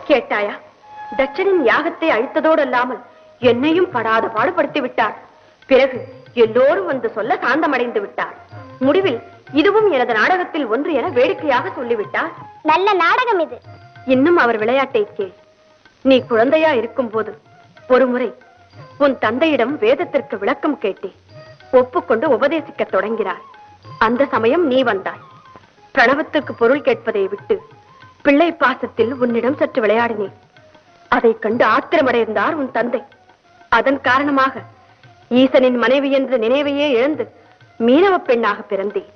கேட்டாயா? தட்சனின் யாகத்தை அழித்ததோடு அல்லாமல் என்னையும் படாத பாடுபடுத்தி விட்டார். பிறகு எல்லோரும் வந்து சொல்ல சாந்தமடைந்து விட்டார். முடிவில் இதுவும் எனது நாடகத்தில் ஒன்று என வேடிக்கையாக சொல்லிவிட்டார். நல்ல நாடகம் இது. இன்னும் அவர் விளையாட்டை கேள். நீ குழந்தையா இருக்கும் போது ஒரு முறை உன் தந்தையிடம் வேதத்திற்கு விளக்கம் கேட்டேன். ஒப்புக்கொண்டு உபதேசிக்க தொடங்கினார். அந்த சமயம் நீ வந்தாய். பிரணவத்துக்கு பொருள் கேட்பதை விட்டு பிள்ளை பாசத்தில் உன்னிடம் சற்று விளையாடினேன். அதை கண்டு ஆத்திரமடைந்தார் உன் தந்தை. அதன் காரணமாக ஈசனின் மனைவி என்ற நினைவையே இழந்து மீனவ பெண்ணாக பிறந்தேன்.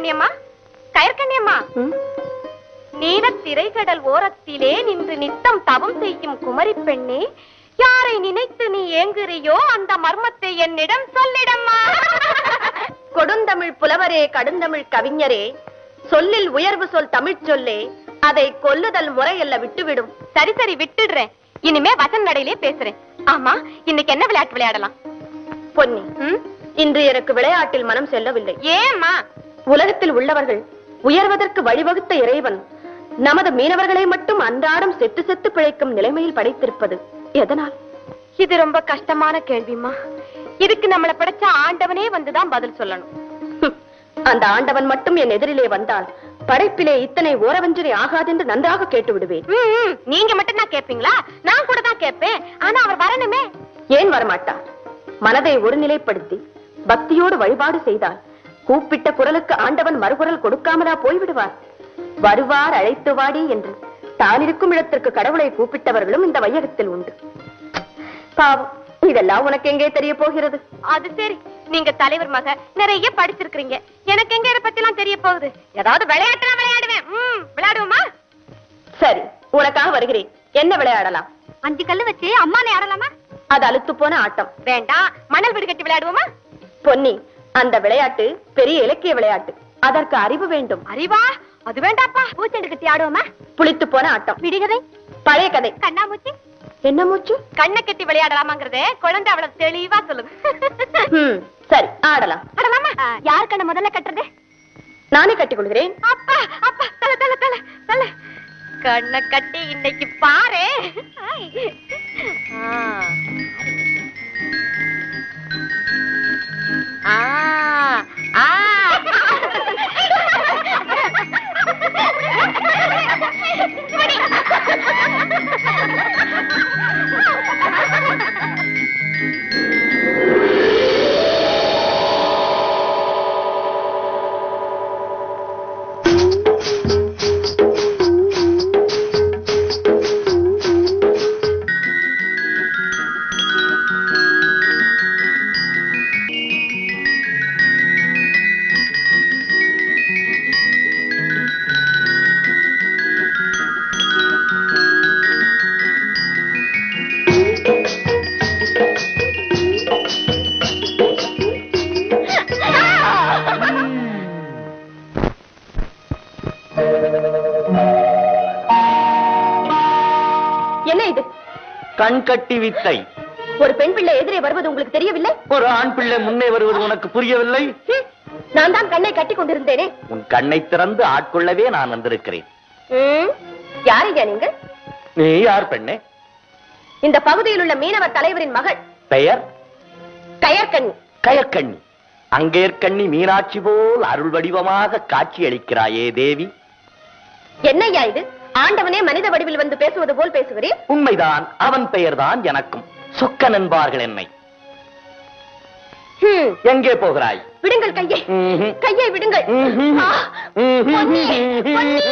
கயற்கண்ணியம்மா, கயற்கண்ணியம்மா, நீல திரைக்கடல் ஓரத்திலே நின்று நித்தம் தவம் செய்யும் குமரி பெண்ணே, யாரை நினைத்து நீ ஏங்குறியோ அந்த மர்மத்தை என்னிடம் சொல்லிடம்மா. கொடுந்தமிழ் புலவரே, கடுந்தமிழ் கவிஞரே, சொல்லில் உயர்வு சொல் தமிழ் சொல்லே, அதை கொல்லுதல் முறையல்ல, விட்டுவிடும். சரி சரி, விட்டுடுறேன். இனிமே வசன் நடையிலே பேசுறேன். ஆமா, இன்னைக்கு என்ன விளையாட்டு விளையாடலாம்? பொன்னி, இன்று எனக்கு விளையாட்டில் மனம் செல்லவில்லை. ஏம்மா? உலகத்தில் உள்ளவர்கள் உயர்வதற்கு வழிவகுத்த இறைவன் நமது மீனவர்களை மட்டும் அன்றாடம் செத்து செத்து பிழைக்கும் நிலைமையில் படைத்திருப்பது எதனால்? இது ரொம்ப கஷ்டமான கேள்விமா. இதுக்கு நம்மளை படைச்ச ஆண்டவனே வந்துதான் பதில் சொல்லணும். அந்த ஆண்டவன் மட்டும் என் எதிரிலே வந்தால் படைப்பிலே இத்தனை ஓரவஞ்சனை ஆகாதென்று நன்றாக கேட்டு விடுவேன். நீங்க மட்டும் தான் கேட்பீங்களா? நான் கூட தான் கேட்பேன். ஆனா அவர் வரணுமே. ஏன் வரமாட்டார்? மனதை ஒருநிலைப்படுத்தி பக்தியோடு வழிபாடு செய்தால் கூப்பிட்ட குரலுக்கு ஆண்டவன் மறுகுரல் கொடுக்காமலா போய்விடுவார்? வருவார் அழைத்து வாடி என்று தானிருக்கும் இடத்திற்கு கடவுளை கூப்பிட்டவர்களும் இந்த வையகத்தில் உண்டு. பாவம், இதெல்லாம் உனக்கு எங்கே தெரிய போகிறது? அது சரி, நீங்க தலைவர் மக, நிறைய படிச்சிருக்கீங்க. எனக்கு எங்க இதை பத்தி எல்லாம் தெரிய போகுது? ஏதாவது விளையாட்டு விளையாடுவேன். விளையாடுவோமா? சரி, உனக்காக வருகிறேன். என்ன விளையாடலாம்? 5 கல்லு வச்சு அம்மானை ஆடலாமா? அது அழுத்து போன ஆட்டம். வேண்டாம், மணல் வீடு கட்டி விளையாடுவோமா? பொன்னி, அந்த விளையாட்டு பெரிய இலக்கிய விளையாட்டு. அதற்கு அறிவு வேண்டும். அறிவா? அது வேண்டாப்பா. பூச்செண்டு கட்டி ஆடுவோமா? புளித்து போன ஆட்டம். விடுகதை? பழைய கதை. கண்ணாமூச்சி? என்ன மூச்சு? கண்ணை கட்டி விளையாடலாமாங்கிறதே குழந்தை அவ்வளவு தெளிவா சொல்லுது. சரி, ஆடலாம். ஆடலாமா? யார் கண்ணை முதல்ல கட்டுறது? நானே கட்டிக் கொள்கிறேன். அப்பா அப்பா, தல தல தல தல. கண்ணை கட்டி இன்னைக்கு பாரு. கண்கட்டி வித்தை. ஒரு பெண் பிள்ளை எதிரே வருவது உங்களுக்கு தெரியவில்லை? ஒரு ஆண் பிள்ளை முன்னே வருவது உனக்கு புரியவில்லை? நான் தான் கண்ணை கட்டி கொண்டிருந்தேனே. உன் கண்ணை திறந்து ஆட்கொள்ளவே நான் வந்திருக்கிறேன். யாரையா நீங்க? நீ யார் பெண்ணே? இந்த பகுதியில் உள்ள மீனவர் தலைவரின் மகள். பெயர்? கயற்கண்ணி. கயற்கண்ணி. அங்கேற்கண்ணி மீனாட்சி போல் அருள் வடிவமாக காட்சி அளிக்கிறாயே தேவி. என்னையா இது? ஆண்டவனே மனித வடிவில் வந்து பேசுவது போல் பேசுகிறேன். உண்மைதான். அவன் பெயர்தான் எனக்கும். சொக்கன் என்பார்கள் என்னை. எங்கே போகிறாய்? விடுங்கள் கையை. கையை விடுங்கள். பொன்னி, பொன்னி.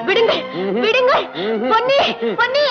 விடுங்கள், விடுங்கள். பொன்னி, பொன்னி.